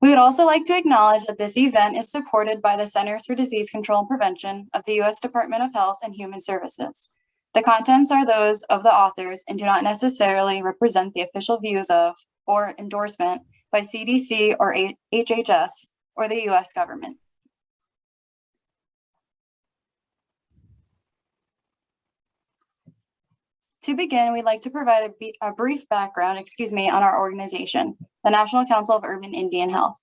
We would also like to acknowledge that this event is supported by the Centers for Disease Control and Prevention of the U.S. Department of Health and Human Services. The contents are those of the authors and do not necessarily represent the official views of or endorsement by CDC or HHS or the U.S. government. To begin, we'd like to provide a brief background, on our organization, the National Council of Urban Indian Health.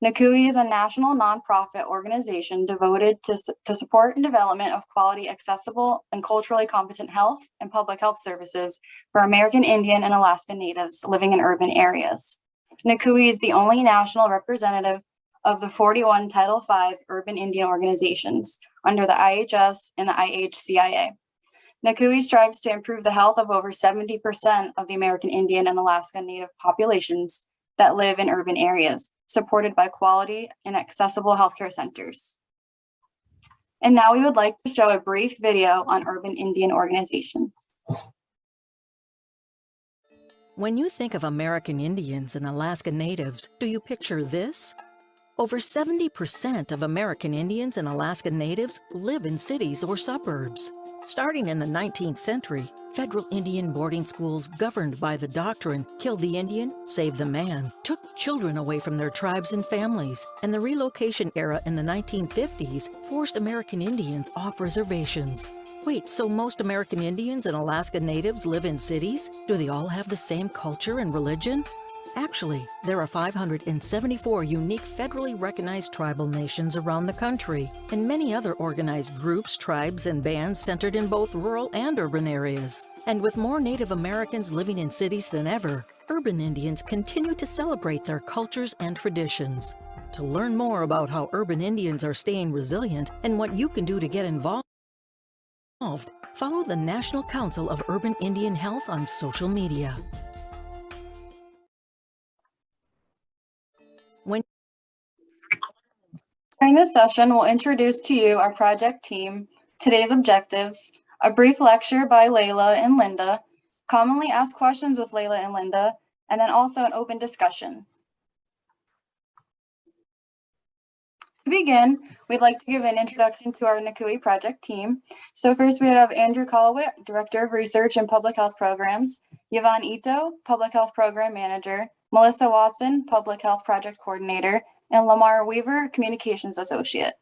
NCUIH is a national nonprofit organization devoted to support and development of quality, accessible, and culturally competent health and public health services for American Indian and Alaska Natives living in urban areas. NCUIH is the only national representative of the 41 Title V urban Indian organizations under the IHS and the IHCIA. NCUIH strives to improve the health of over 70% of the American Indian and Alaska Native populations that live in urban areas, supported by quality and accessible healthcare centers. And now we would like to show a brief video on urban Indian organizations. When you think of American Indians and Alaska Natives, do you picture this? Over 70% of American Indians and Alaska Natives live in cities or suburbs. Starting in the 19th century, federal Indian boarding schools governed by the doctrine, kill the Indian, save the man, took children away from their tribes and families, and the relocation era in the 1950s forced American Indians off reservations. Wait, so most American Indians and Alaska Natives live in cities? Do they all have the same culture and religion? Actually, there are 574 unique federally recognized tribal nations around the country, and many other organized groups, tribes, and bands centered in both rural and urban areas. And with more Native Americans living in cities than ever, urban Indians continue to celebrate their cultures and traditions. To learn more about how urban Indians are staying resilient and what you can do to get involved, follow the National Council of Urban Indian Health on social media. During this session, we'll introduce to you our project team, today's objectives, a brief lecture by Layla and Linda, commonly asked questions with Layla and Linda, and then also an open discussion. To begin, we'd like to give an introduction to our NCUIH project team. So first we have Andrew Calloway, Director of Research and Public Health Programs, Yvonne Ito, Public Health Program Manager, Melissa Watson, Public Health Project Coordinator, and Lamar Weaver, Communications Associate.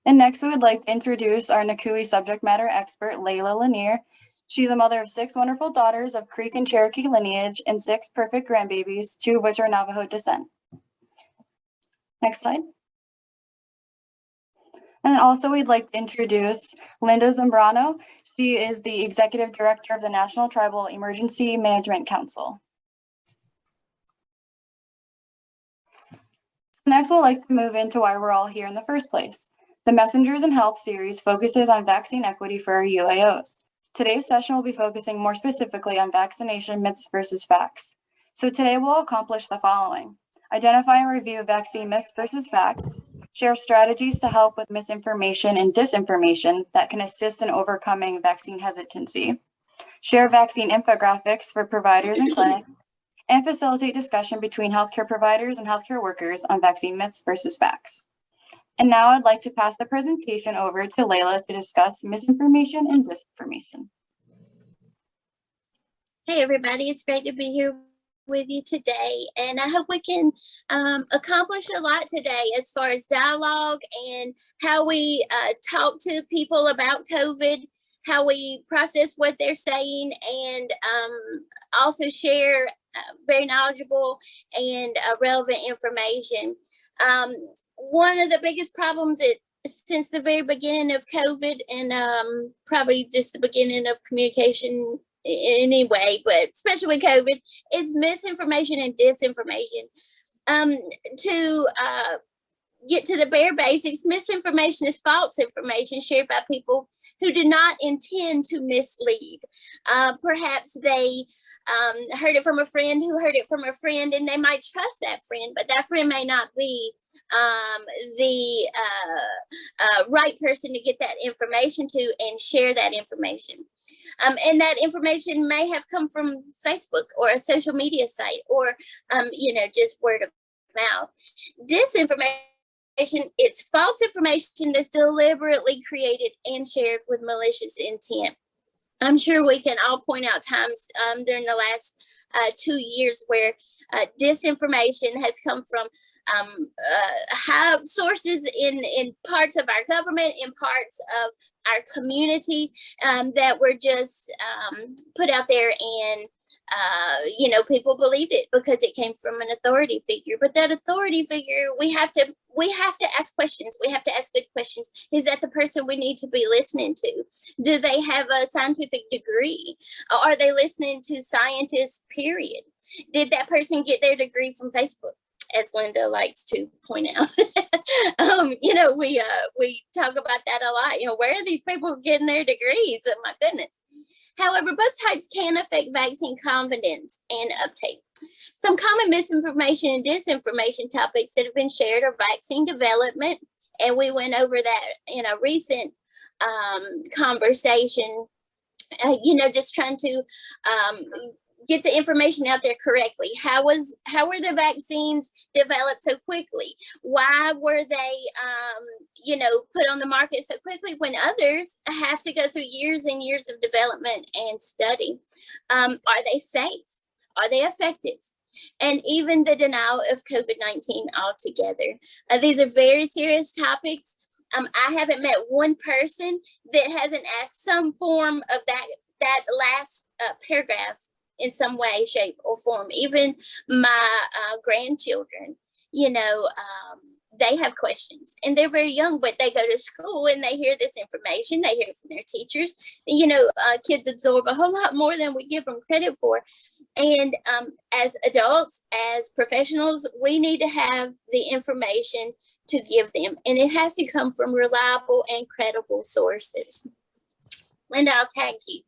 And next, we would like to introduce our NCUIH subject matter expert, Layla Lanier. She's a mother of 6 wonderful daughters of Creek and Cherokee lineage and 6 perfect grandbabies, 2 of which are Navajo descent. Next slide. And then also we'd like to introduce Linda Zambrano. She is the Executive Director of the National Tribal Emergency Management Council. Next, we'd like to move into why we're all here in the first place. The Messengers in Health series focuses on vaccine equity for our UIOs. Today's session will be focusing more specifically on vaccination myths versus facts. So today we'll accomplish the following: identify and review vaccine myths versus facts, share strategies to help with misinformation and disinformation that can assist in overcoming vaccine hesitancy, share vaccine infographics for providers and clinics, and facilitate discussion between healthcare providers and healthcare workers on vaccine myths versus facts. And now I'd like to pass the presentation over to Layla to discuss misinformation and disinformation. Hey everybody, it's great to be here with you today, and I hope we can accomplish a lot today as far as dialogue and how we talk to people about COVID, how we process what they're saying, and also share very knowledgeable and relevant information. One of the biggest problems since the very beginning of COVID, and probably just the beginning of communication anyway, but especially with COVID, is misinformation and disinformation. To get to the bare basics, misinformation is false information shared by people who do not intend to mislead. Perhaps they heard it from a friend who heard it from a friend, and they might trust that friend, but that friend may not be the right person to get that information to and share that information. And that information may have come from Facebook or a social media site, or, just word of mouth. Disinformation, it's false information that's deliberately created and shared with malicious intent. I'm sure we can all point out times during the last 2 years where disinformation has come from high sources in parts of our government, in parts of our community, that were just put out there, and people believed it because it came from an authority figure. But that authority figure, we have to ask questions. We have to ask good questions. Is that the person we need to be listening to? Do they have a scientific degree? Are they listening to scientists, period? Did that person get their degree from Facebook, as Linda likes to point out? We talk about that a lot. Where are these people getting their degrees? Oh my goodness. However, both types can affect vaccine confidence and uptake. Some common misinformation and disinformation topics that have been shared are vaccine development, and we went over that in a recent conversation. Just trying to get the information out there correctly. How were the vaccines developed so quickly? Why were they, put on the market so quickly when others have to go through years and years of development and study? Are they safe? Are they effective? And even the denial of COVID-19 altogether. These are very serious topics. I haven't met one person that hasn't asked some form of that last paragraph in some way, shape, or form. Even my grandchildren, they have questions, and they're very young, but they go to school and they hear this information. They hear it from their teachers. Kids absorb a whole lot more than we give them credit for. And as adults, as professionals, we need to have the information to give them, and it has to come from reliable and credible sources. Linda, I'll tag you.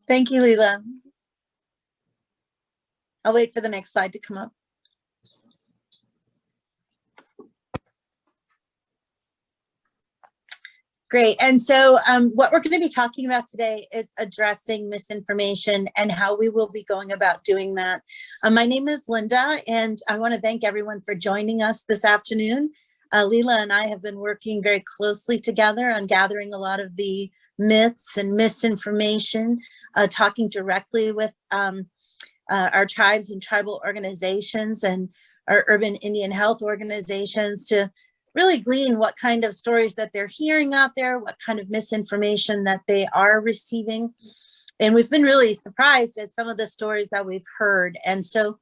Thank you, Leila. I'll wait for the next slide to come up. Great. And so what we're going to be talking about today is addressing misinformation and how we will be going about doing that. My name is Linda, and I want to thank everyone for joining us this afternoon. Leila and I have been working very closely together on gathering a lot of the myths and misinformation, talking directly with our tribes and tribal organizations and our urban Indian health organizations to really glean what kind of stories that they're hearing out there, what kind of misinformation that they are receiving. And we've been really surprised at some of the stories that we've heard. And so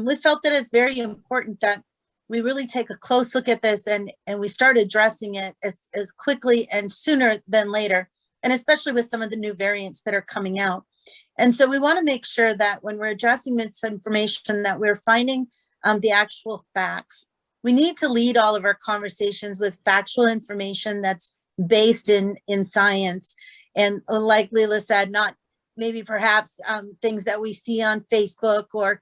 we felt that it's very important that we really take a close look at this and we start addressing it as quickly and sooner than later, and especially with some of the new variants that are coming out. And so we want to make sure that when we're addressing misinformation that we're finding the actual facts. We need to lead all of our conversations with factual information that's based in science. And like Leila said, not maybe perhaps things that we see on Facebook or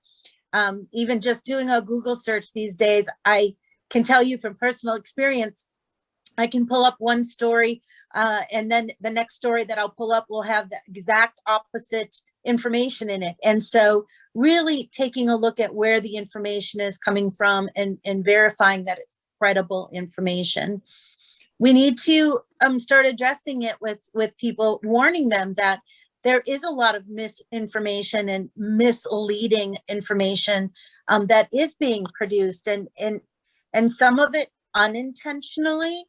even just doing a Google search these days. I can tell you from personal experience, I can pull up one story and then the next story that I'll pull up will have the exact opposite information in it. And so really taking a look at where the information is coming from and verifying that it's credible information. We need to start addressing it with people, warning them that there is a lot of misinformation and misleading information that is being produced, and some of it unintentionally,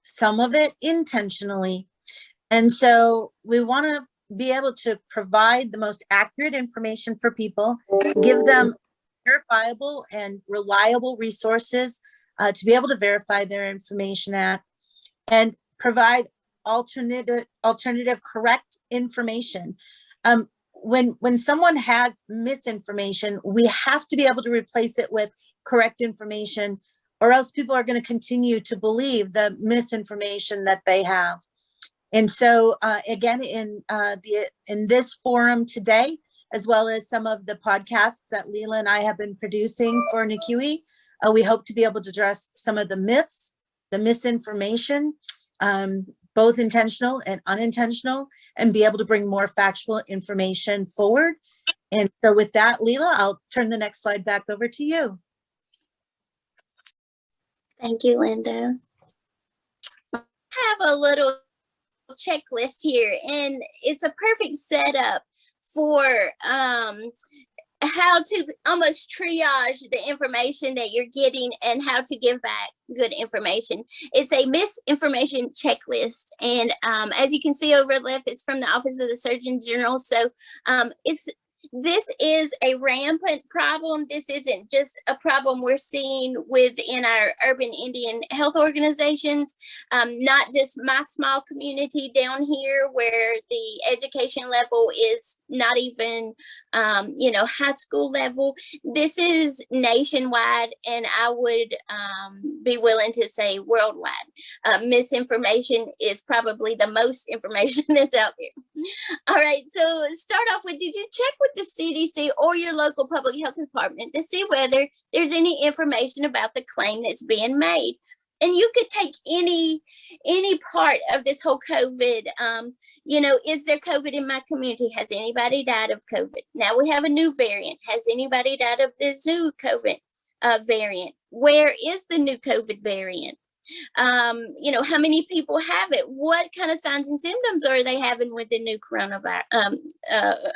some of it intentionally. And so we want to be able to provide the most accurate information for people, give them verifiable and reliable resources to be able to verify their information at, and provide alternative correct information. When someone has misinformation, we have to be able to replace it with correct information, or else people are going to continue to believe the misinformation that they have. And so again, in this forum today, as well as some of the podcasts that Leila and I have been producing for NCUIH, we hope to be able to address some of the myths, the misinformation, both intentional and unintentional, and be able to bring more factual information forward. And so with that, Leela, I'll turn the next slide back over to you. Thank you, Linda. I have a little checklist here, and it's a perfect setup for how to almost triage the information that you're getting and how to give back good information. It's a misinformation checklist. And as you can see over left, it's from the Office of the Surgeon General. So this is a rampant problem. This isn't just a problem we're seeing within our urban Indian health organizations, not just my small community down here where the education level is not even, high school level. This is nationwide, and I would be willing to say worldwide. Misinformation is probably the most information that's out there. All right, so start off with, did you check with the CDC or your local public health department to see whether there's any information about the claim that's being made? And you could take any part of this whole COVID, is there COVID in my community? Has anybody died of COVID? Now we have a new variant. Has anybody died of this new COVID variant? Where is the new COVID variant? How many people have it? What kind of signs and symptoms are they having with the new coronavirus,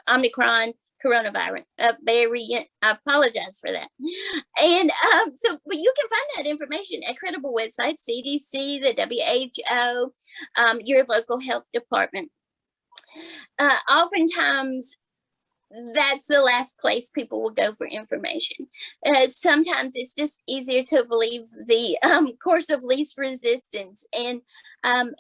Omicron coronavirus variant? I apologize for that. And but you can find that information at credible websites, CDC, the WHO, your local health department. Oftentimes, that's the last place people will go for information. Sometimes it's just easier to believe the course of least resistance. And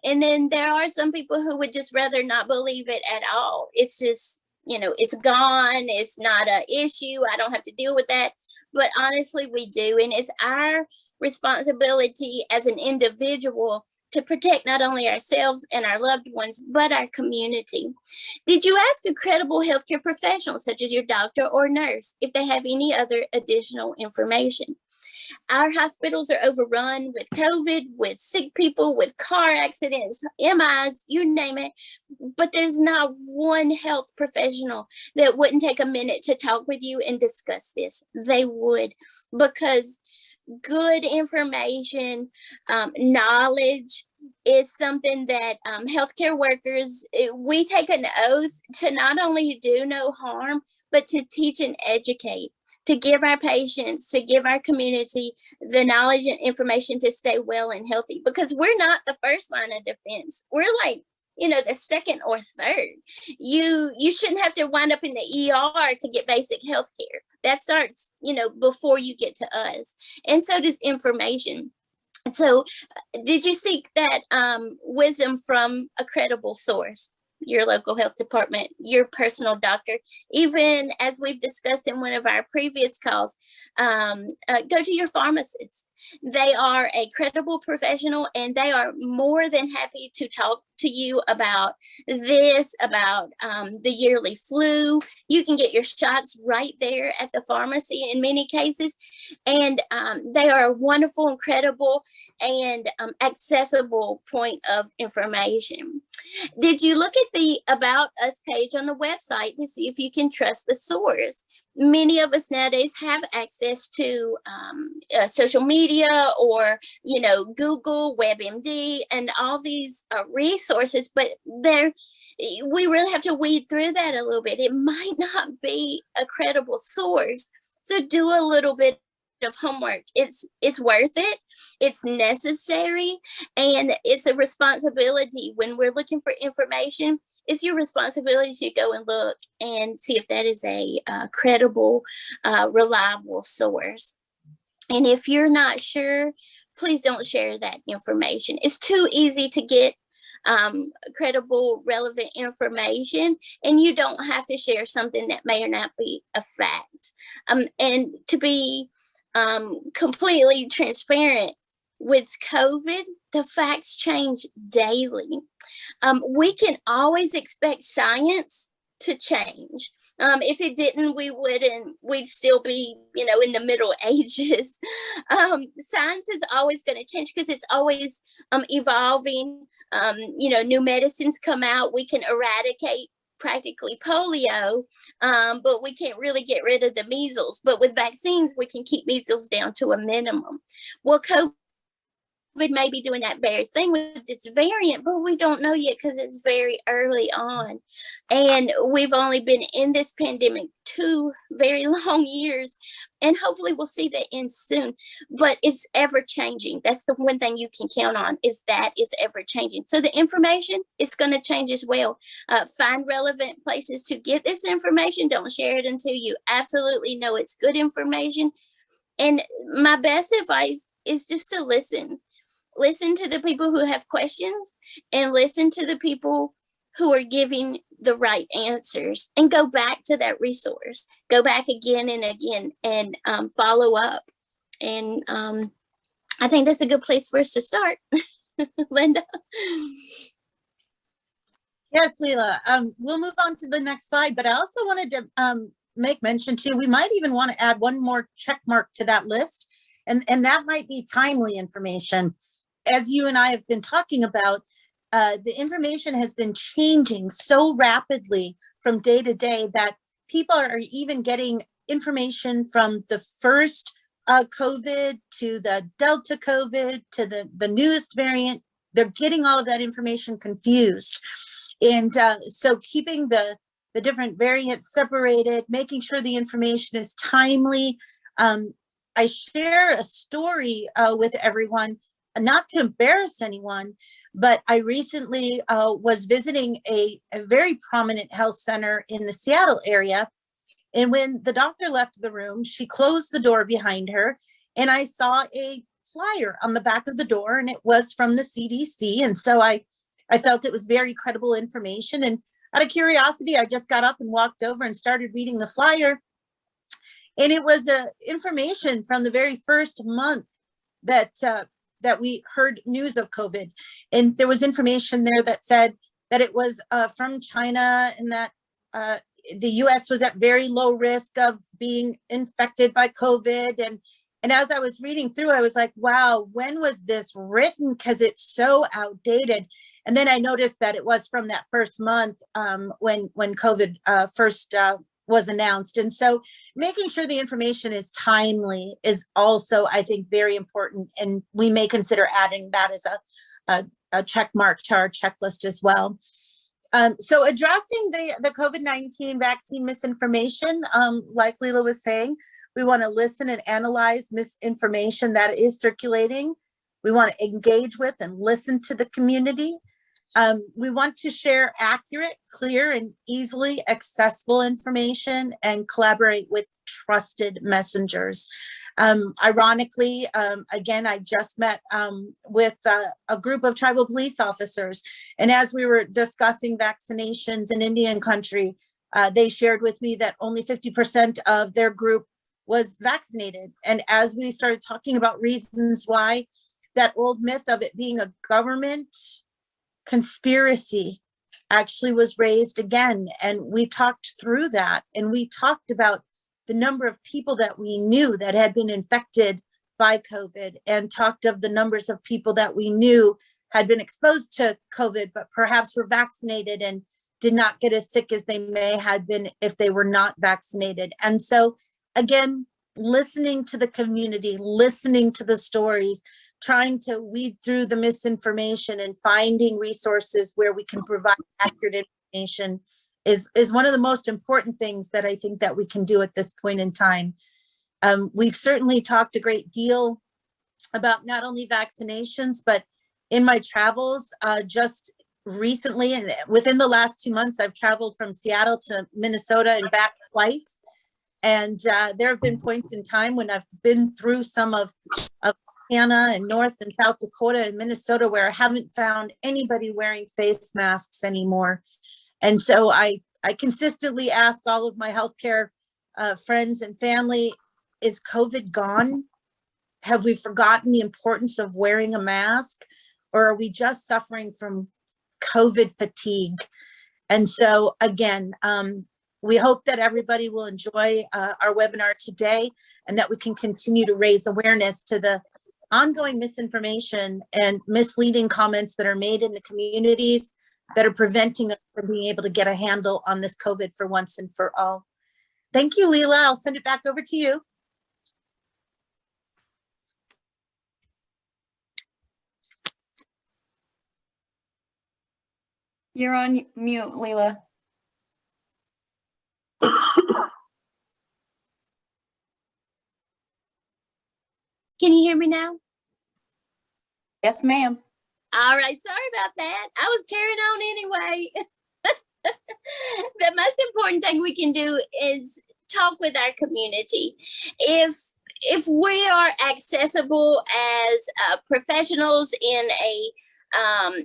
then there are some people who would just rather not believe it at all. It's just, it's gone. It's not an issue. I don't have to deal with that. But honestly, we do. And it's our responsibility as an individual to protect not only ourselves and our loved ones, but our community. Did you ask a credible healthcare professional, such as your doctor or nurse, if they have any other additional information? Our hospitals are overrun with COVID, with sick people, with car accidents, MIs, you name it. But there's not one health professional that wouldn't take a minute to talk with you and discuss this. They would, because good information, knowledge is something that healthcare workers, we take an oath to not only do no harm, but to teach and educate, to give our patients, to give our community the knowledge and information to stay well and healthy, because we're not the first line of defense. We're like, the second or third. You shouldn't have to wind up in the ER to get basic health care. That starts, before you get to us. And so does information. So did you seek that wisdom from a credible source? Your local health department, your personal doctor, even as we've discussed in one of our previous calls, go to your pharmacist. They are a credible professional, and they are more than happy to talk to you about this, about the yearly flu. You can get your shots right there at the pharmacy in many cases. And they are a wonderful, incredible, and accessible point of information. Did you look at the About Us page on the website to see if you can trust the source? Many of us nowadays have access to social media or, Google, WebMD, and all these resources, but we really have to weed through that a little bit. It might not be a credible source. So do a little bit of homework. It's worth it. It's necessary, and it's a responsibility. When we're looking for information, it's your responsibility to go and look and see if that is a credible, reliable source. And if you're not sure, please don't share that information. It's too easy to get credible, relevant information, and you don't have to share something that may or not be a fact. And to be completely transparent, with COVID, the facts change daily. We can always expect science to change. If it didn't, we'd still be, in the Middle Ages. Science is always going to change because it's always evolving. new medicines come out, we can eradicate practically polio, but we can't really get rid of the measles. But with vaccines, we can keep measles down to a minimum. Well, COVID may be doing that very thing with its variant, but we don't know yet because it's very early on. And we've only been in this pandemic 2 very long years, and hopefully we'll see the end soon. But it's ever changing. That's the one thing you can count on, is that is ever changing. So the information is going to change as well. Find relevant places to get this information. Don't share it until you absolutely know it's good information. And my best advice is just to listen. Listen to the people who have questions, and listen to the people who are giving the right answers, and go back to that resource. Go back again and again, and follow up. And I think that's a good place for us to start. Linda? Yes, Leila. We'll move on to the next slide, but I also wanted to make mention too, we might even want to add one more check mark to that list, and that might be timely information. As you and I have been talking about, the information has been changing so rapidly from day to day that people are even getting information from the first COVID to the Delta COVID to the newest variant. They're getting all of that information confused. And so keeping the different variants separated, making sure the information is timely. I share a story with everyone, not to embarrass anyone, but I recently was visiting a very prominent health center in the Seattle area. And when the doctor left the room, she closed the door behind her, and I saw a flyer on the back of the door, and it was from the CDC. And so I felt it was very credible information. And out of curiosity, I just got up and walked over and started reading the flyer. And it was information from the very first month that we heard news of COVID. And there was information there that said that it was from China, and that the US was at very low risk of being infected by COVID. And as I was reading through, I was like, wow, when was this written? Because it's so outdated. And then I noticed that it was from that first month when COVID first was announced. And so making sure the information is timely is also, I think, very important. And we may consider adding that as a check mark to our checklist as well. So addressing the COVID-19 vaccine misinformation, like Leila was saying, we want to listen and analyze misinformation that is circulating. We want to engage with and listen to the community. We want to share accurate, clear, and easily accessible information, and collaborate with trusted messengers. Ironically, again, I just met with a group of tribal police officers, and as we were discussing vaccinations in Indian country, they shared with me that only 50% of their group was vaccinated. And as we started talking about reasons why, that old myth of it being a government conspiracy actually was raised again. And we talked through that, and we talked about the number of people that we knew that had been infected by COVID, and talked of the numbers of people that we knew had been exposed to COVID, but perhaps were vaccinated and did not get as sick as they may have been if they were not vaccinated. And so again, listening to the community, listening to the stories, trying to weed through the misinformation, and finding resources where we can provide accurate information is one of the most important things that I think that we can do at this point in time. We've certainly talked a great deal about not only vaccinations, but in my travels, just recently, and within the last 2 months, I've traveled from Seattle to Minnesota and back twice. And there have been points in time when I've been through some of Montana and North and South Dakota and Minnesota where I haven't found anybody wearing face masks anymore. And so I consistently ask all of my healthcare friends and family, is COVID gone? Have we forgotten the importance of wearing a mask? Or are we just suffering from COVID fatigue? And so again, we hope that everybody will enjoy our webinar today, and that we can continue to raise awareness to the ongoing misinformation and misleading comments that are made in the communities that are preventing us from being able to get a handle on this COVID for once and for all. Thank you, Leila. I'll send it back over to you. You're on mute, Leila. Can you hear me now? Yes, ma'am. All right, sorry about that. I was carrying on anyway. The most important thing we can do is talk with our community. If we are accessible as professionals in a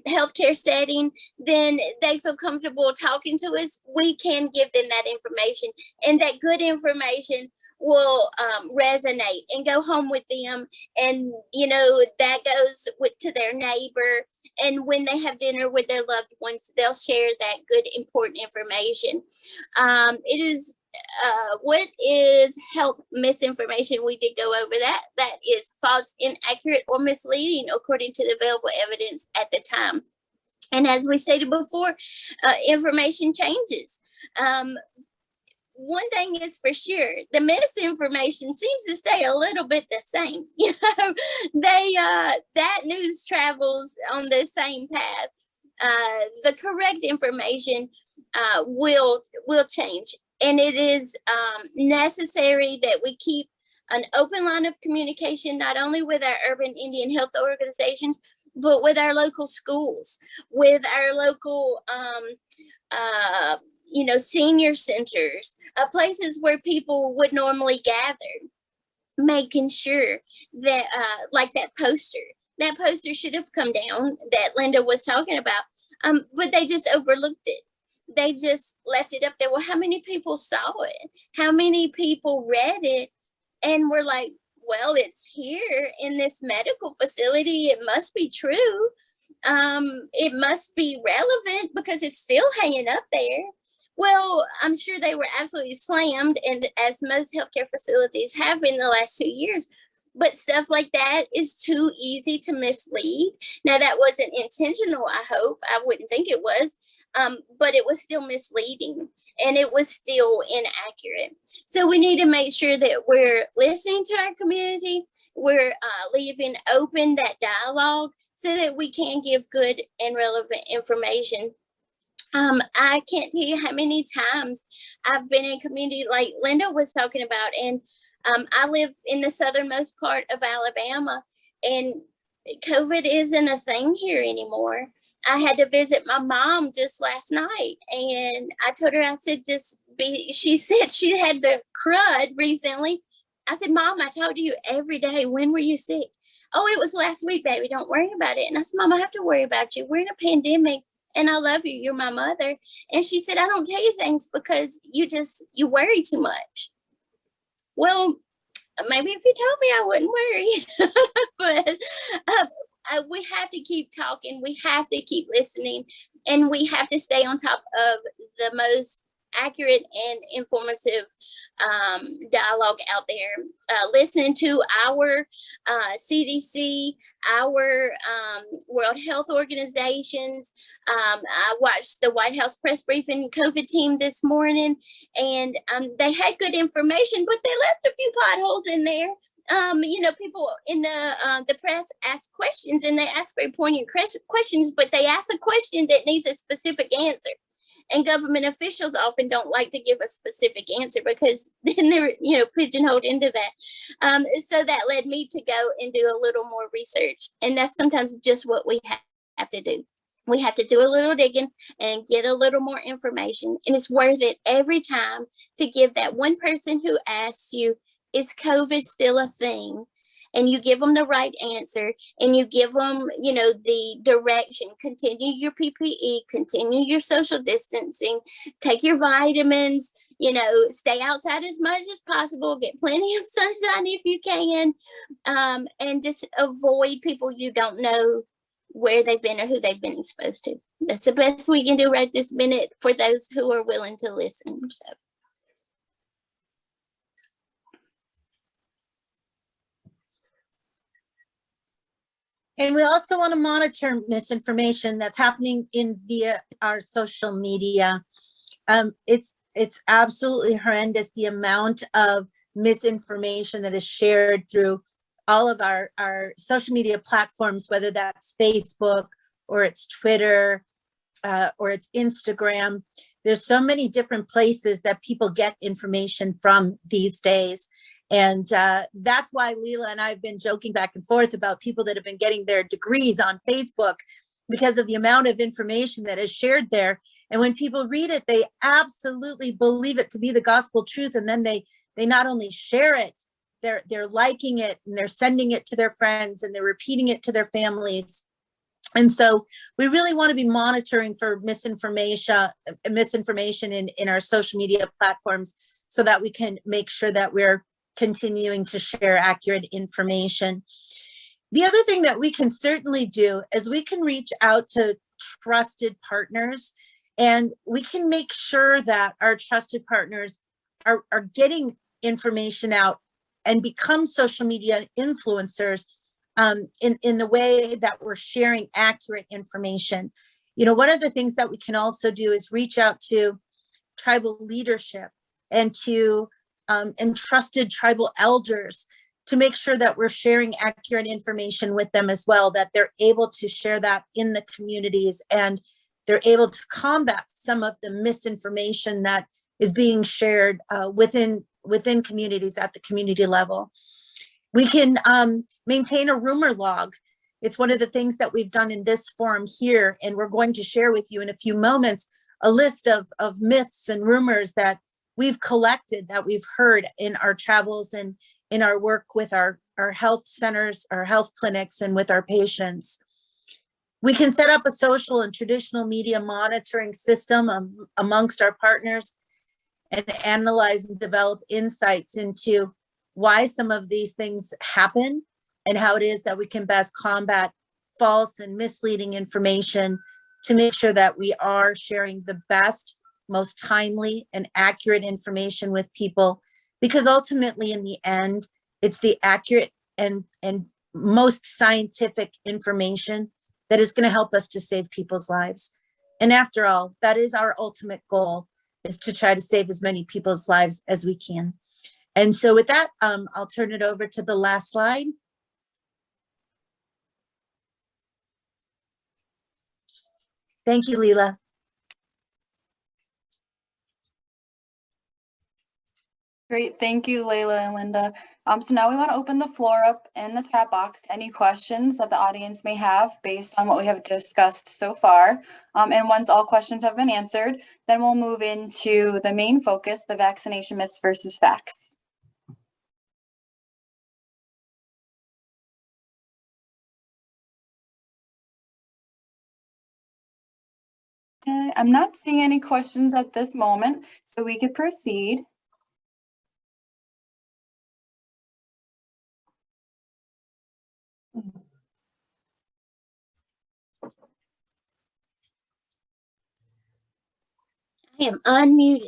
healthcare setting, then they feel comfortable talking to us. We can give them that information, and that good information will resonate and go home with them. And, you know, that goes to their neighbor. And when they have dinner with their loved ones, they'll share that good, important information. It is what is health misinformation? We did go over that. That is false, inaccurate, or misleading according to the available evidence at the time. And as we stated before, information changes. One thing is for sure, the misinformation seems to stay a little bit the same. You know, that news travels on the same path. The correct information will change, and it is necessary that we keep an open line of communication, not only with our urban Indian health organizations, but with our local schools, with our local senior centers, places where people would normally gather, making sure that, like that poster should have come down that Linda was talking about, but they just overlooked it. They just left it up there. Well, how many people saw it? How many people read it? And we're like, well, it's here in this medical facility. It must be true. It must be relevant because it's still hanging up there. Well, I'm sure they were absolutely slammed, and as most healthcare facilities have been the last 2 years. But stuff like that is too easy to mislead. Now, that wasn't intentional, I hope. I wouldn't think it was, but it was still misleading, and it was still inaccurate. So we need to make sure that we're listening to our community. We're leaving open that dialogue so that we can give good and relevant information. I can't tell you how many times I've been in community like Linda was talking about, and I live in the southernmost part of Alabama, and COVID isn't a thing here anymore. I had to visit my mom just last night, and I told her, I said, she said she had the crud recently. I said, Mom, I talk to you every day. When were you sick? Oh, it was last week, baby. Don't worry about it. And I said, Mom, I have to worry about you. We're in a pandemic. And I love you. You're my mother. And she said, I don't tell you things because you worry too much. Well, maybe if you told me, I wouldn't worry. But we have to keep talking. We have to keep listening. And we have to stay on top of the most accurate and informative dialogue out there. Listening to our CDC, our World Health Organizations. I watched the White House press briefing COVID team this morning, and they had good information, but they left a few potholes in there. People in the press ask questions, and they ask very poignant questions, but they ask a question that needs a specific answer. And government officials often don't like to give a specific answer because then they're, pigeonholed into that. So that led me to go and do a little more research. And that's sometimes just what we have to do. We have to do a little digging and get a little more information. And it's worth it every time to give that one person who asks you, is COVID still a thing? And you give them the right answer, and you give them, the direction. Continue your PPE, continue your social distancing, take your vitamins, stay outside as much as possible, get plenty of sunshine if you can, and just avoid people you don't know where they've been or who they've been exposed to. That's the best we can do right this minute for those who are willing to listen. So. And we also want to monitor misinformation that's happening via our social media. It's absolutely horrendous, the amount of misinformation that is shared through all of our social media platforms, whether that's Facebook or it's Twitter or it's Instagram. There's so many different places that people get information from these days. And that's why Leila and I have been joking back and forth about people that have been getting their degrees on Facebook because of the amount of information that is shared there. And when people read it, they absolutely believe it to be the gospel truth. And then they not only share it, they're liking it, and they're sending it to their friends, and they're repeating it to their families. And so we really want to be monitoring for misinformation in our social media platforms, so that we can make sure that we're continuing to share accurate information. The other thing that we can certainly do is we can reach out to trusted partners, and we can make sure that our trusted partners are getting information out and become social media influencers in the way that we're sharing accurate information. You know, one of the things that we can also do is reach out to tribal leadership and to and trusted tribal elders to make sure that we're sharing accurate information with them as well, that they're able to share that in the communities, and they're able to combat some of the misinformation that is being shared within communities at the community level. We can maintain a rumor log. It's one of the things that we've done in this forum here, and we're going to share with you in a few moments a list of myths and rumors that we've collected, that we've heard in our travels and in our work with our health centers, our health clinics, and with our patients. We can set up a social and traditional media monitoring system amongst our partners, and analyze and develop insights into why some of these things happen, and how it is that we can best combat false and misleading information to make sure that we are sharing the best, most timely and accurate information with people. Because ultimately, in the end, it's the accurate and most scientific information that is going to help us to save people's lives. And after all, that is our ultimate goal, is to try to save as many people's lives as we can. And so with that, I'll turn it over to the last slide. Thank you, Leila. Great, thank you, Layla and Linda. So now we want to open the floor up in the chat box to any questions that the audience may have based on what we have discussed so far. And once all questions have been answered, then we'll move into the main focus, the vaccination myths versus facts. Okay, I'm not seeing any questions at this moment, so we could proceed. I am unmuted.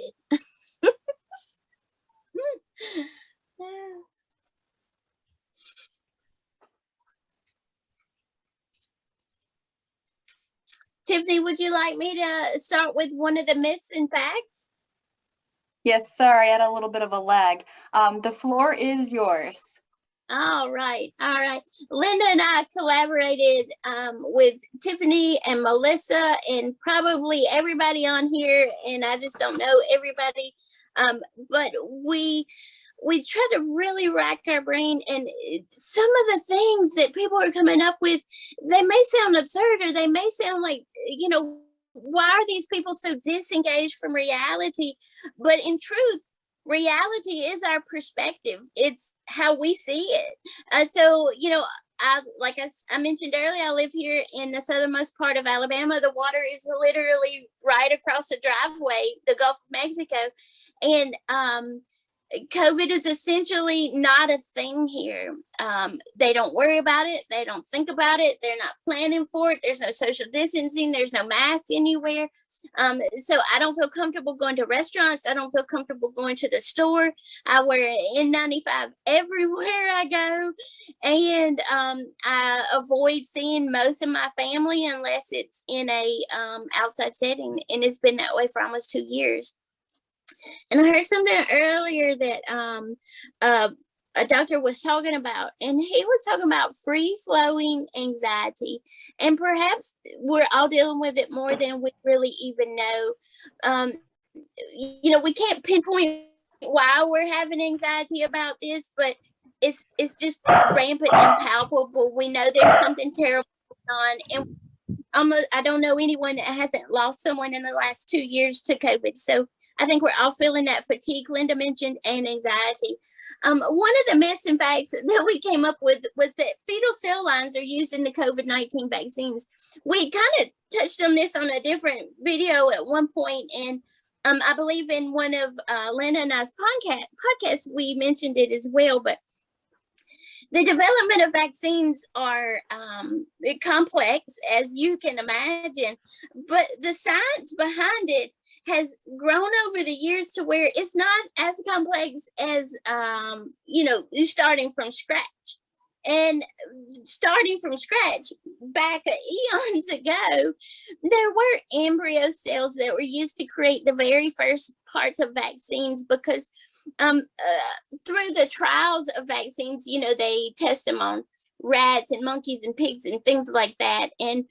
Tiffany, would you like me to start with one of the myths and facts? Yes, sorry, I had a little bit of a lag. The floor is yours. All right. Linda and I collaborated with Tiffany and Melissa and probably everybody on here, and I just don't know everybody, but we try to really rack our brain, and some of the things that people are coming up with, they may sound absurd, or they may sound like, you know, why are these people so disengaged from reality? But in truth, reality is our perspective. It's how we see it. So, you know, I mentioned earlier, I live here in the southernmost part of Alabama. The water is literally right across the driveway, the Gulf of Mexico. And COVID is essentially not a thing here. They don't worry about it. They don't think about it. They're not planning for it. There's no social distancing. There's no mask anywhere. So I don't feel comfortable going to restaurants. I don't feel comfortable going to the store. I wear an N95 everywhere I go. And I avoid seeing most of my family unless it's in a outside setting. And it's been that way for almost 2 years. And I heard something earlier that a doctor was talking about, and he was talking about free flowing anxiety. And perhaps we're all dealing with it more than we really even know. We can't pinpoint why we're having anxiety about this, but it's just rampant and palpable. We know there's something terrible going on, and I don't know anyone that hasn't lost someone in the last 2 years to COVID. So I think we're all feeling that fatigue Linda mentioned and anxiety. One of the myths and facts that we came up with was that fetal cell lines are used in the COVID-19 vaccines. We kind of touched on this on a different video at one point, and I believe in one of Linda and I's podcasts, we mentioned it as well. But the development of vaccines are complex, as you can imagine, but the science behind it has grown over the years to where it's not as complex as, starting from scratch. And starting from scratch, back eons ago, there were embryo cells that were used to create the very first parts of vaccines, because through the trials of vaccines, they test them on rats and monkeys and pigs and things like that. And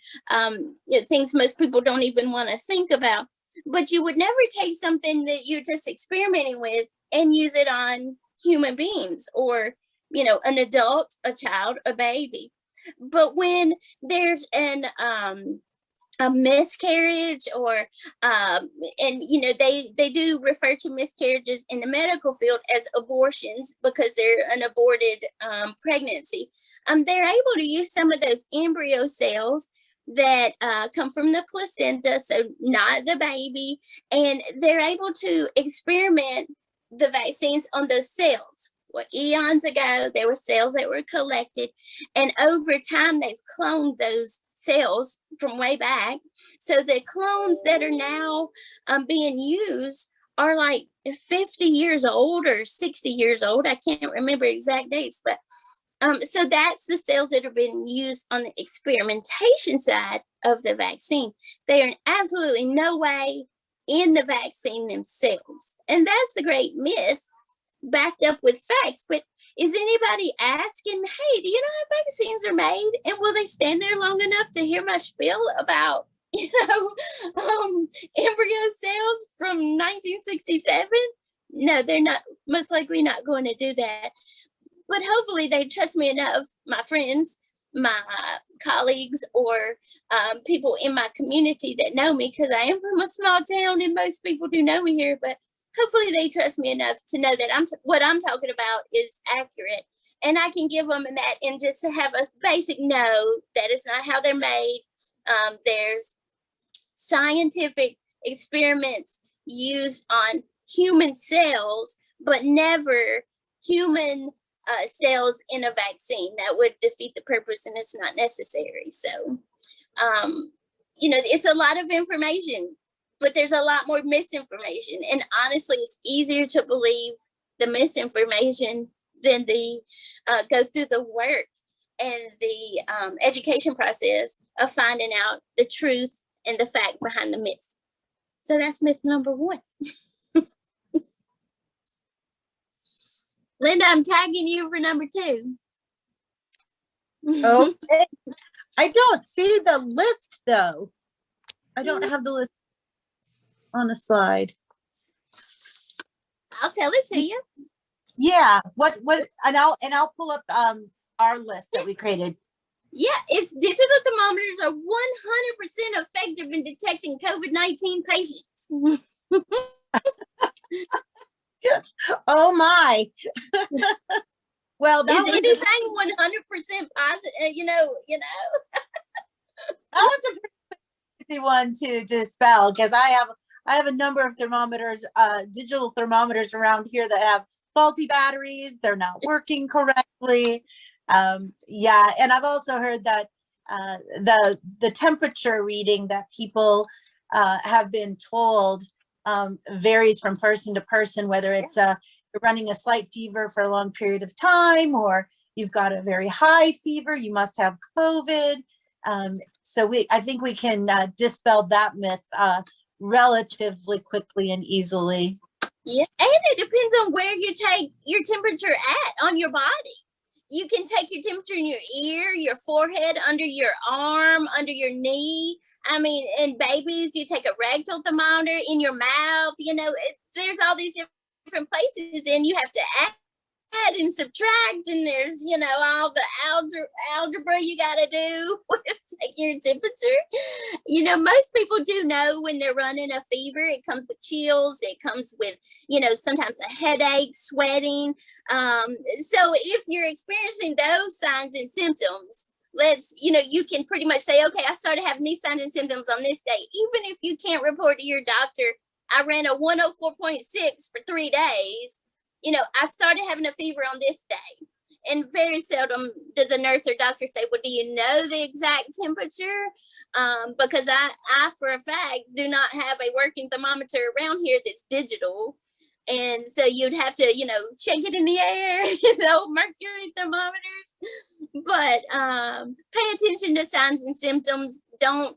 things most people don't even want to think about. But you would never take something that you're just experimenting with and use it on human beings or, an adult, a child, a baby. But when there's a miscarriage or they do refer to miscarriages in the medical field as abortions because they're an aborted pregnancy, they're able to use some of those embryo cells that come from the placenta, so not the baby, and they're able to experiment the vaccines on those cells. Well, eons ago, there were cells that were collected, and over time, they've cloned those cells from way back. So the clones that are now being used are like 50 years old or 60 years old. I can't remember exact dates, but so that's the cells that are being used on the experimentation side of the vaccine. They are in absolutely no way in the vaccine themselves. And that's the great myth backed up with facts. But is anybody asking, hey, do you know how vaccines are made? And will they stand there long enough to hear my spiel about, embryo cells from 1967? No, they're not, most likely not going to do that. But hopefully they trust me enough, my friends, my colleagues, or people in my community that know me, because I am from a small town and most people do know me here. But hopefully they trust me enough to know that what I'm talking about is accurate. And I can give them that and just to have a basic know that it's not how they're made. There's scientific experiments used on human cells, but never human cells in a vaccine. That would defeat the purpose, and it's not necessary. So, it's a lot of information, but there's a lot more misinformation. And honestly, it's easier to believe the misinformation than the go through the work and the education process of finding out the truth and the fact behind the myth. So that's myth number 1. Linda, I'm tagging you for number 2. Okay. I don't see the list though. I don't have the list on the slide. I'll tell it to you. Yeah. What and I'll pull up our list that we created. Yeah, it's digital thermometers are 100% effective in detecting COVID-19 patients. Oh my. Well, that is anything 100% positive, that was a pretty easy one to spell, because I have a number of thermometers, digital thermometers around here that have faulty batteries. They're not working correctly. Yeah, and I've also heard that the temperature reading that people have been told varies from person to person, whether it's you're running a slight fever for a long period of time, or you've got a very high fever, you must have COVID. So I think we can dispel that myth relatively quickly and easily. Yeah, and it depends on where you take your temperature at on your body. You can take your temperature in your ear, your forehead, under your arm, under your knee. I mean, in babies, you take a rectal thermometer in your mouth. You know, there's all these different places, and you have to add and subtract, and there's, you know, all the algebra you got to do with taking your temperature. You know, most people do know when they're running a fever. It comes with chills. It comes with, you know, sometimes a headache, sweating. So if you're experiencing those signs and symptoms, you know, you can pretty much say, okay, I started having these signs and symptoms on this day. Even if you can't report to your doctor, I ran a 104.6 for 3 days. You know, I started having a fever on this day. And very seldom does a nurse or doctor say, well, do you know the exact temperature? Because I, for a fact, do not have a working thermometer around here that's digital. And so you'd have to, you know, check it in the air, the old mercury thermometers. But pay attention to signs and symptoms. Don't,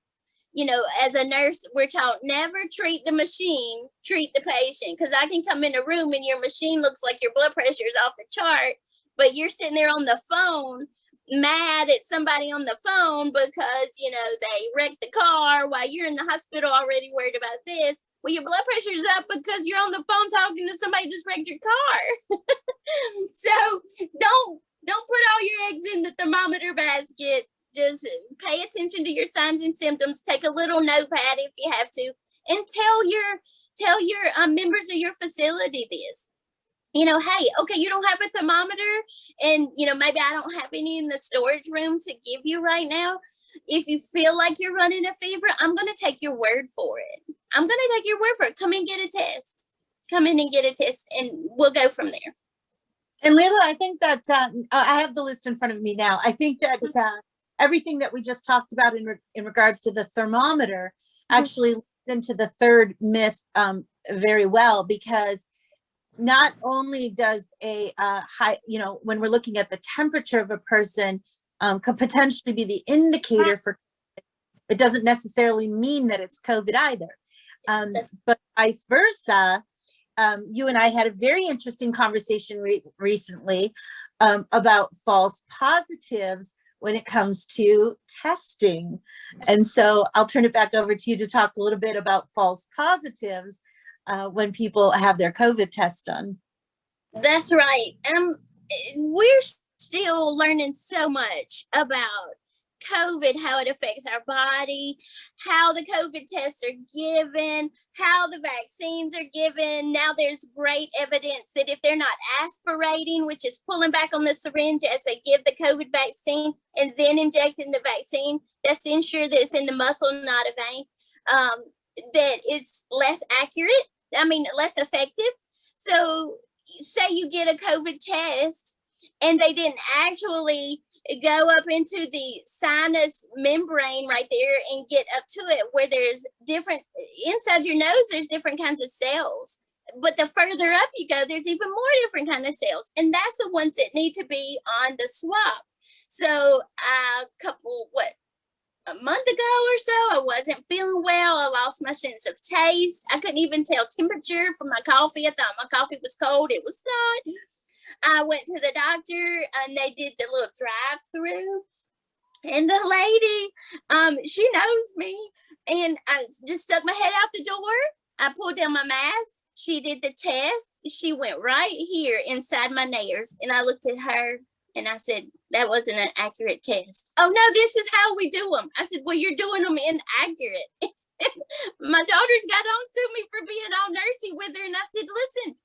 you know, as a nurse, we're taught never treat the machine, treat the patient. Because I can come in a room and your machine looks like your blood pressure is off the chart, but you're sitting there on the phone mad at somebody on the phone because, you know, they wrecked the car while you're in the hospital already worried about this. Well, your blood pressure's up because you're on the phone talking to somebody just wrecked your car. So don't put all your eggs in the thermometer basket. Just pay attention to your signs and symptoms. Take a little notepad if you have to, and tell your members of your facility this. You know, hey, okay, you don't have a thermometer, and you know, maybe I don't have any in the storage room to give you right now. If you feel like you're running a fever, I'm going to take your word for it. I'm going to take your word for it. Come and get a test. Come in and get a test, and we'll go from there. And Leila, I think that I have the list in front of me now. I think that everything that we just talked about in regards to the thermometer actually leads into the third myth very well, because not only does a high, you know, when we're looking at the temperature of a person, could potentially be the indicator for COVID, it doesn't necessarily mean that it's COVID either. But vice versa, you and I had a very interesting conversation recently about false positives when it comes to testing. And so I'll turn it back over to you to talk a little bit about false positives when people have their COVID test done. That's right. We're still learning so much about COVID, how it affects our body, how the COVID tests are given, how the vaccines are given. Now there's great evidence that if they're not aspirating, which is pulling back on the syringe as they give the COVID vaccine and then injecting the vaccine, that's to ensure that it's in the muscle, not a vein, that it's less accurate, less effective. So say you get a COVID test and they didn't actually go up into the sinus membrane right there and get up to it, where there's different, inside your nose, there's different kinds of cells. But the further up you go, there's even more different kind of cells. And that's the ones that need to be on the swab. So a month ago or so, I wasn't feeling well. I lost my sense of taste. I couldn't even tell temperature from my coffee. I thought my coffee was cold. It was not. I went to the doctor and they did the little drive-through. And the lady, she knows me. And I just stuck my head out the door. I pulled down my mask. She did the test. She went right here inside my nares. And I looked at her and I said, that wasn't an accurate test. Oh, no, this is how we do them. I said, well, you're doing them inaccurate. My daughter's got on to me for being all nursey with her. And I said, listen,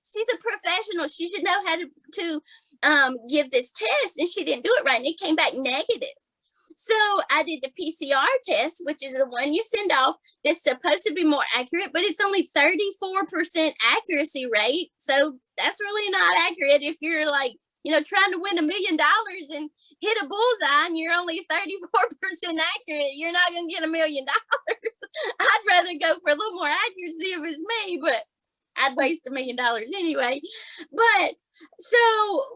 she's a professional. She should know how to give this test. And she didn't do it right. And it came back negative. So I did the PCR test, which is the one you send off. That's supposed to be more accurate, but it's only 34% accuracy rate. So that's really not accurate if you're like, trying to win $1 million and hit a bullseye and you're only 34% accurate, you're not going to get $1 million. I'd rather go for a little more accuracy if it's me, but I'd waste $1 million anyway. But so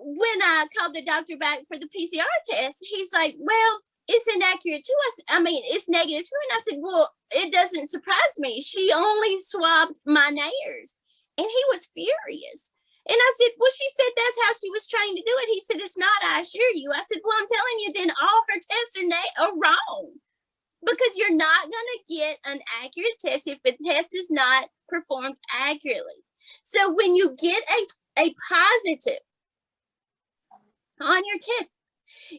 when I called the doctor back for the PCR test, he's like, well, it's inaccurate too. I mean, it's negative too. And I said, well, it doesn't surprise me. She only swabbed my nares. And he was furious. And I said, well, she said that's how she was trained to do it. He said, it's not, I assure you. I said, well, I'm telling you, then all her tests are wrong, because you're not going to get an accurate test if the test is not performed accurately. So when you get a positive on your test,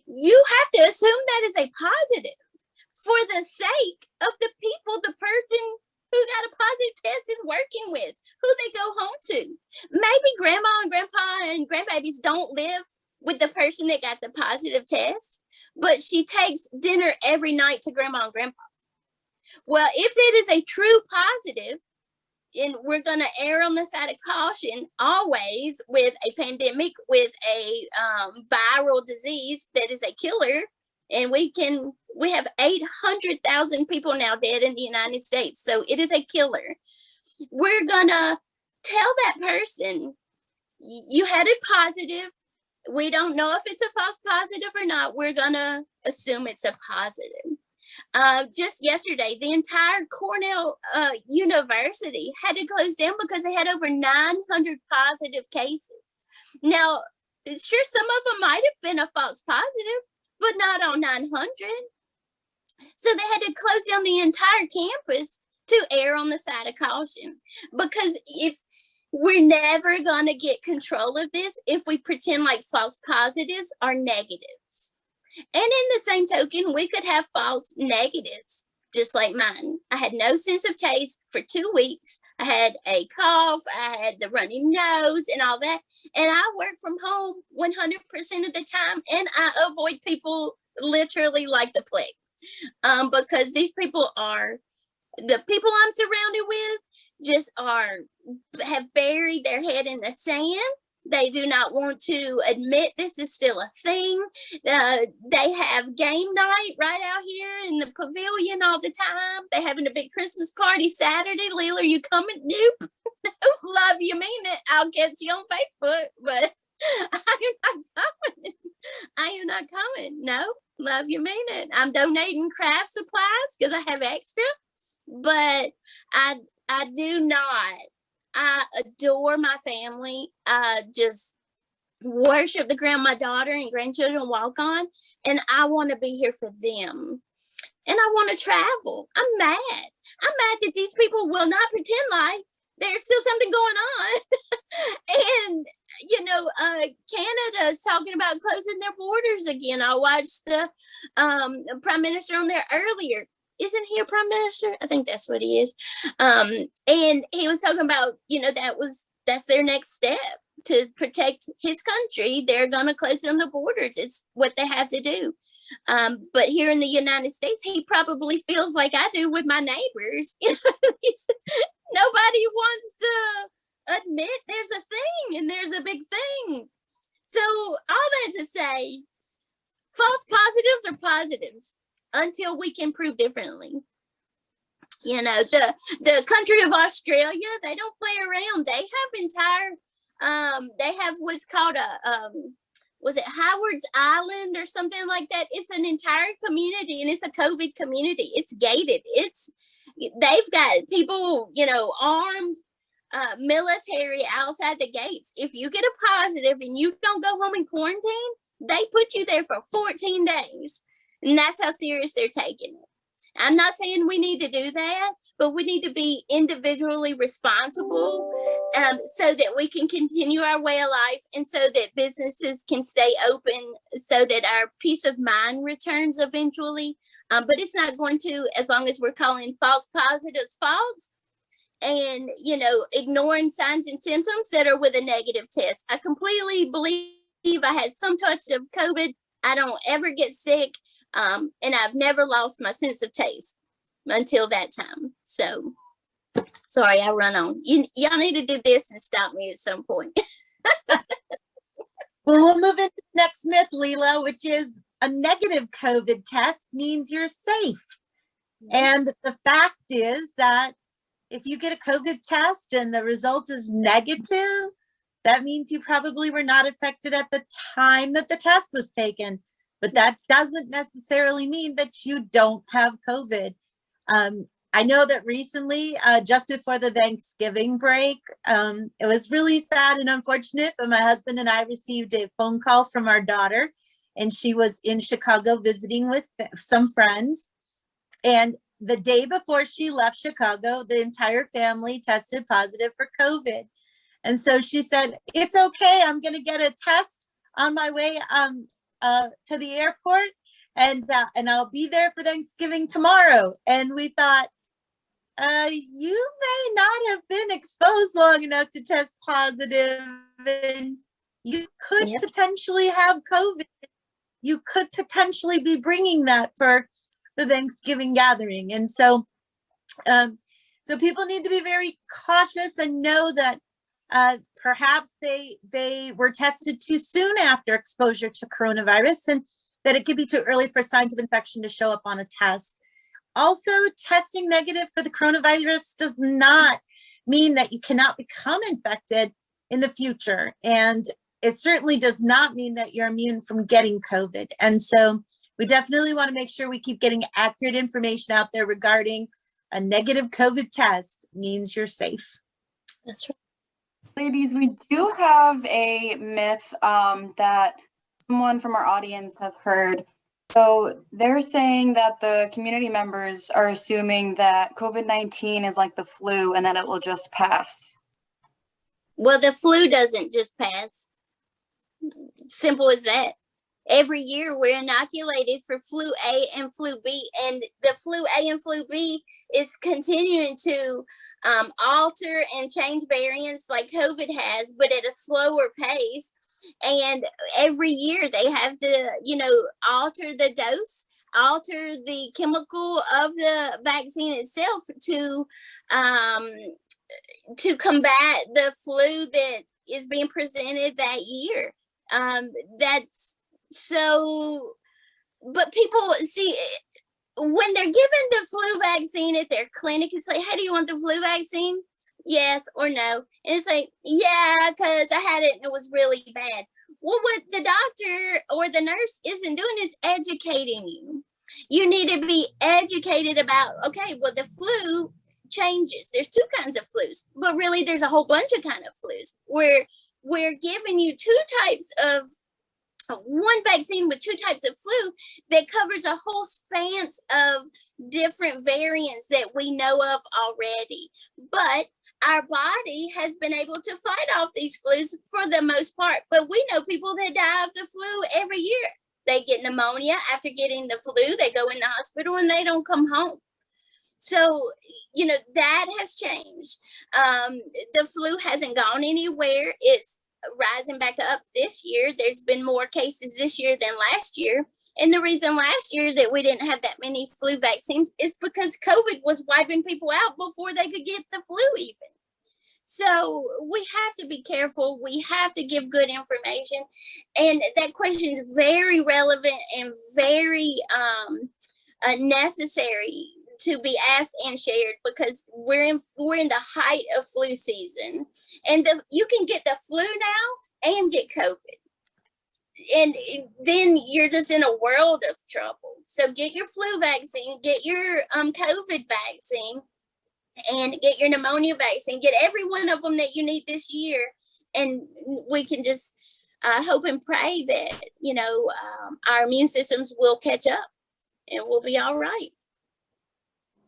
you have to assume that is a positive for the sake of the people, the person who got a positive test is working with, who they go home to. Maybe grandma and grandpa and grandbabies don't live with the person that got the positive test, but she takes dinner every night to grandma and grandpa. Well, if it is a true positive, and we're going to err on the side of caution always with a pandemic, with a viral disease that is a killer, and we have 800,000 people now dead in the United States, so it is a killer. We're going to tell that person, you had a positive. We don't know if it's a false positive or not. We're going to assume it's a positive. Just yesterday, the entire Cornell University had to close down because they had over 900 positive cases. Now, sure, some of them might have been a false positive, but not on 900. So they had to close down the entire campus to err on the side of caution, because if we're never going to get control of this if we pretend like false positives are negatives. And in the same token, we could have false negatives, just like mine. I had no sense of taste for 2 weeks. I had a cough, I had the runny nose and all that. And I work from home 100% of the time, and I avoid people literally like the plague. Because these people are, the people I'm surrounded with just have buried their head in the sand. They do not want to admit this is still a thing. They have game night right out here in the pavilion all the time. They're having a big Christmas party Saturday. Leela, are you coming? Nope. Love you, mean it. I'll catch you on Facebook, but I am not coming. I am not coming. No, love you, mean it. I'm donating craft supplies because I have extra, but I do not. I adore my family. I just worship the ground my daughter and grandchildren walk on, and I want to be here for them. And I want to travel. I'm mad. I'm mad that these people will not pretend like there's still something going on. And, Canada is talking about closing their borders again. I watched the Prime Minister on there earlier. Isn't he a prime minister? I think that's what he is. And he was talking about, that's their next step to protect his country. They're going to close down the borders. It's what they have to do. But here in the United States, he probably feels like I do with my neighbors. Nobody wants to admit there's a thing, and there's a big thing. So all that to say, false positives are positives until we can prove differently. The country of Australia, they don't play around. They have what's called was it Howard's Island or something like that? It's an entire community, and it's a COVID community. It's gated. They've got people, armed military outside the gates. If you get a positive and you don't go home in quarantine, they put you there for 14 days. And that's how serious they're taking it. I'm not saying we need to do that, but we need to be individually responsible so that we can continue our way of life, and so that businesses can stay open, so that our peace of mind returns eventually. But it's not going to, as long as we're calling false positives false and, ignoring signs and symptoms that are with a negative test. I completely believe I had some touch of COVID. I don't ever get sick. And I've never lost my sense of taste until that time. So, sorry, I run on. Y'all need to do this and stop me at some point. Well, we'll move into the next myth, Leela, which is a negative COVID test means you're safe. And the fact is that if you get a COVID test and the result is negative, that means you probably were not affected at the time that the test was taken. But that doesn't necessarily mean that you don't have COVID. I know that recently, just before the Thanksgiving break, it was really sad and unfortunate, but my husband and I received a phone call from our daughter, and she was in Chicago visiting with some friends. And the day before she left Chicago, the entire family tested positive for COVID. And so she said, "It's okay, I'm going to get a test on my way to the airport, and I'll be there for Thanksgiving tomorrow." And we thought, you may not have been exposed long enough to test positive, and you could potentially have COVID. You could potentially be bringing that for the Thanksgiving gathering. And so, so people need to be very cautious and know that perhaps they were tested too soon after exposure to coronavirus, and that it could be too early for signs of infection to show up on a test. Also, testing negative for the coronavirus does not mean that you cannot become infected in the future. And it certainly does not mean that you're immune from getting COVID. And so we definitely want to make sure we keep getting accurate information out there regarding a negative COVID test means you're safe. That's right. Ladies, we do have a myth that someone from our audience has heard. So they're saying that the community members are assuming that COVID-19 is like the flu and that it will just pass. Well, the flu doesn't just pass. Simple as that. Every year we're inoculated for flu A and flu B, and the flu A and flu B is continuing to alter and change variants like COVID has, but at a slower pace. And every year they have to, alter the dose, alter the chemical of the vaccine itself to combat the flu that is being presented that year. That's so, but people see when they're given the flu vaccine at their clinic, it's like, "Hey, do you want the flu vaccine? Yes or no?" And it's like, "Yeah, because I had it and it was really bad." Well, what the doctor or the nurse isn't doing is educating you. You need to be educated about, okay, well, the flu changes. There's two kinds of flus, but really there's a whole bunch of kind of flus where we're giving you one vaccine with two types of flu that covers a whole span of different variants that we know of already. But our body has been able to fight off these flus for the most part. But we know people that die of the flu every year. They get pneumonia after getting the flu, they go in the hospital and they don't come home. So, that has changed. The flu hasn't gone anywhere. It's rising back up this year. There's been more cases this year than last year. And the reason last year that we didn't have that many flu vaccines is because COVID was wiping people out before they could get the flu even. So we have to be careful. We have to give good information. And that question is very relevant and very necessary to be asked and shared, because we're in the height of flu season, and you can get the flu now and get COVID, and then you're just in a world of trouble. So get your flu vaccine, get your COVID vaccine, and get your pneumonia vaccine. Get every one of them that you need this year, and we can just hope and pray that our immune systems will catch up and we'll be all right.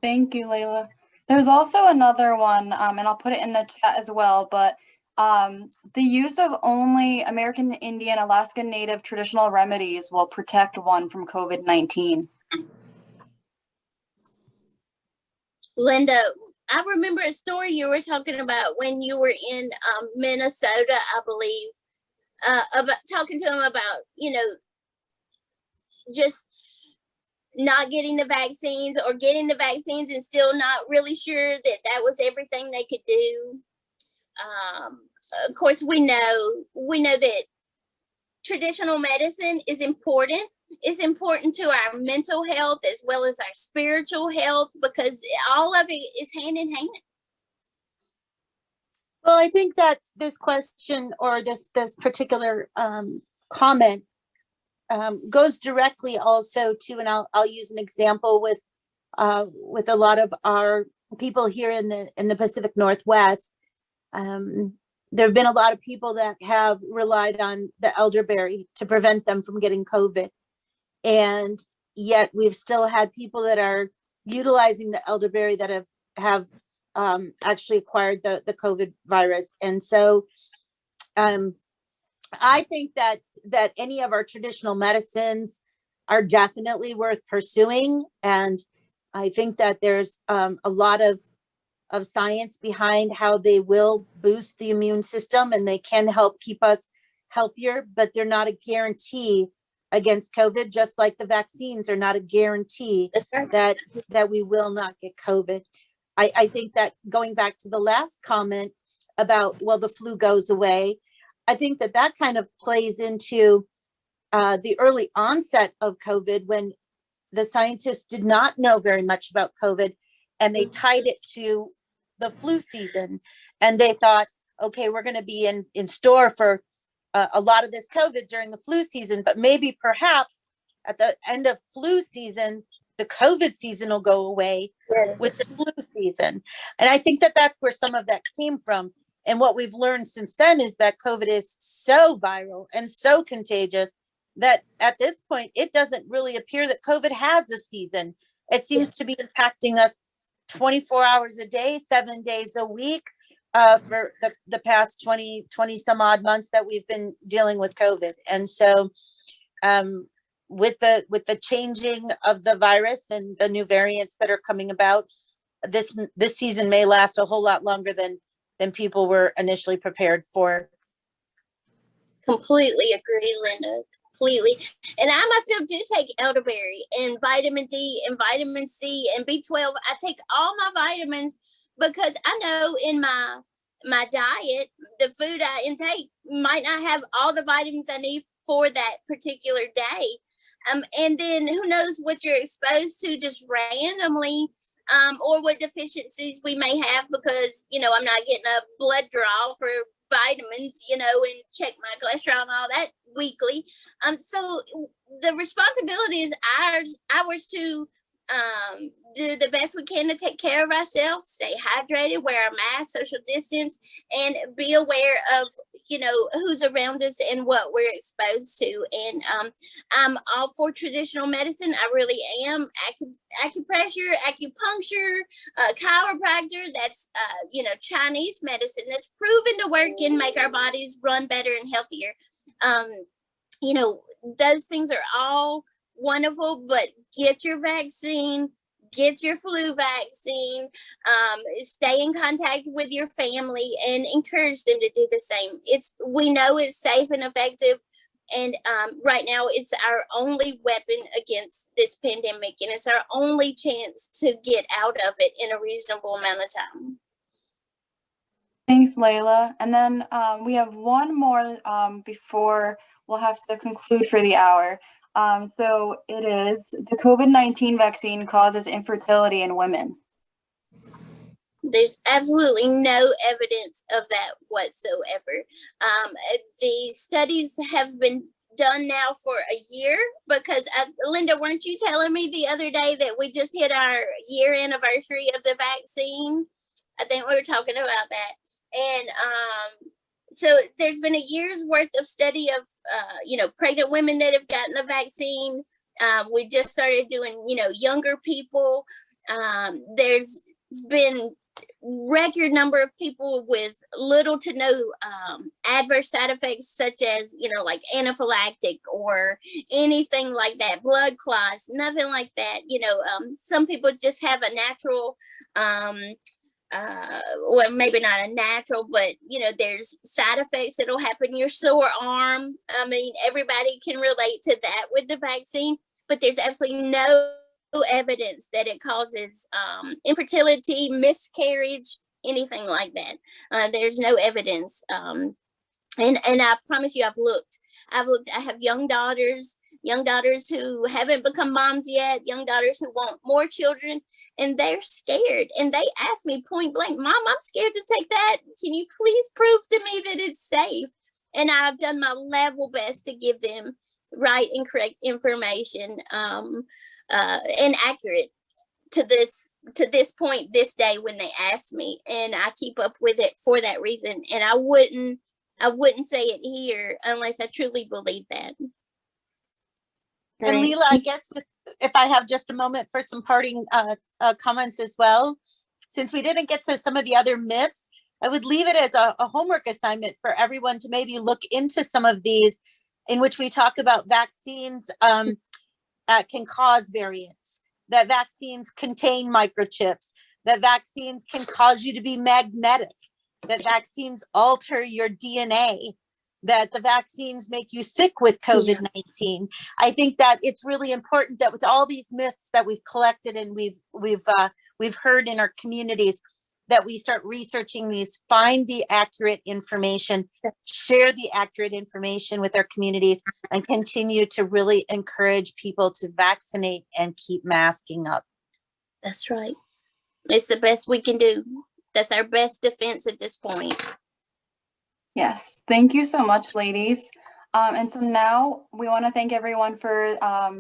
Thank you, Layla. There's also another one, and I'll put it in the chat as well, but the use of only American Indian, Alaska Native traditional remedies will protect one from COVID-19. Linda, I remember a story you were talking about when you were in Minnesota, I believe, about talking to them about, just not getting the vaccines, or getting the vaccines and still not really sure that was everything they could do. Of course, we know that traditional medicine is important, it's important to our mental health as well as our spiritual health, because all of it is hand in hand. Well, I think that this question or this particular comment goes directly also to, and I'll use an example with a lot of our people here in the Pacific Northwest. There have been a lot of people that have relied on the elderberry to prevent them from getting COVID. And yet we've still had people that are utilizing the elderberry that have actually acquired the COVID virus. And so I think that any of our traditional medicines are definitely worth pursuing. And I think that there's a lot of science behind how they will boost the immune system and they can help keep us healthier, but they're not a guarantee against COVID, just like the vaccines are not a guarantee that we will not get COVID. I think that going back to the last comment about, well, the flu goes away, I think that kind of plays into the early onset of COVID, when the scientists did not know very much about COVID and they tied it to the flu season. And they thought, okay, we're going to be in store for a lot of this COVID during the flu season, but maybe perhaps at the end of flu season, the COVID season will go away with the flu season. And I think that that's where some of that came from. And what we've learned since then is that COVID is so viral and so contagious that at this point, it doesn't really appear that COVID has a season. It seems to be impacting us 24 hours a day, 7 days a week for the past 20 some odd months that we've been dealing with COVID. And so with the changing of the virus and the new variants that are coming about, this season may last a whole lot longer than people were initially prepared for. Completely agree, Linda. Completely. And I myself do take elderberry and vitamin D and vitamin C and B12. I take all my vitamins because I know in my diet, the food I intake might not have all the vitamins I need for that particular day. And then who knows what you're exposed to just randomly, or what deficiencies we may have because, I'm not getting a blood draw for vitamins, and check my cholesterol and all that weekly. So the responsibility is ours to do the best we can to take care of ourselves, stay hydrated, wear a mask, social distance, and be aware of, who's around us and what we're exposed to. And I'm all for traditional medicine. I really am. Acupressure, acupuncture, chiropractor, that's, Chinese medicine that's proven to work and make our bodies run better and healthier. Those things are all wonderful, but get your vaccine, get your flu vaccine, stay in contact with your family and encourage them to do the same. We know it's safe and effective. And right now it's our only weapon against this pandemic, and it's our only chance to get out of it in a reasonable amount of time. Thanks, Layla. And then we have one more before we'll have to conclude for the hour. So it is, the COVID-19 vaccine causes infertility in women. There's absolutely no evidence of that whatsoever. The studies have been done now for a year because, Linda, weren't you telling me the other day that we just hit our year anniversary of the vaccine? I think we were talking about that. And so there's been a year's worth of study of, pregnant women that have gotten the vaccine. We just started doing, younger people. There's been record number of people with little to no adverse side effects, such as, like anaphylactic or anything like that, blood clots, nothing like that. Some people just have a natural, well, maybe not a natural, but there's side effects that'll happen. Your sore arm. I mean, everybody can relate to that with the vaccine, but there's absolutely no evidence that it causes infertility, miscarriage, anything like that. There's no evidence. And I promise you, I've looked. I have young daughters. young daughters who haven't become moms yet, young daughters who want more children, and they're scared. And they ask me point blank, Mom, I'm scared to take that. Can you please prove to me that it's safe? And I've done my level best to give them right and correct information, and accurate to this point, this day when they ask me, and I keep up with it for that reason. And I wouldn't say it here unless I truly believe that. And Great. Leela, I guess if I have just a moment for some parting comments as well, since we didn't get to some of the other myths, I would leave it as a homework assignment for everyone to maybe look into some of these, in which we talk about vaccines can cause variants, that vaccines contain microchips, that vaccines can cause you to be magnetic, that vaccines alter your DNA, that the vaccines make you sick with COVID-19. I think that it's really important that with all these myths that we've collected and we've heard in our communities, that we start researching these, find the accurate information, share the accurate information with our communities, and continue to really encourage people to vaccinate and keep masking up. That's right. It's the best we can do. That's our best defense at this point. Yes, thank you so much, ladies. And so now we want to thank everyone for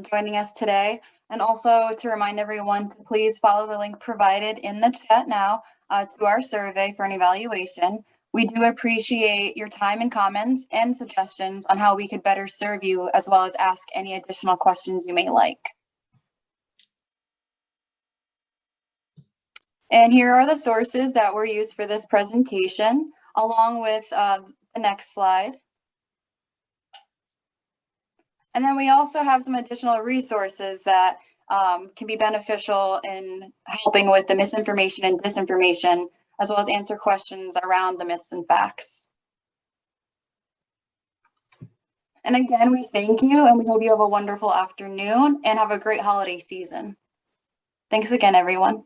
joining us today, and also to remind everyone to please follow the link provided in the chat now to our survey for an evaluation. We do appreciate your time and comments and suggestions on how we could better serve you, as well as ask any additional questions you may like. And here are the sources that were used for this presentation, along with the next slide. And then we also have some additional resources that can be beneficial in helping with the misinformation and disinformation, as well as answer questions around the myths and facts. And again, we thank you, and we hope you have a wonderful afternoon and have a great holiday season. Thanks again, everyone.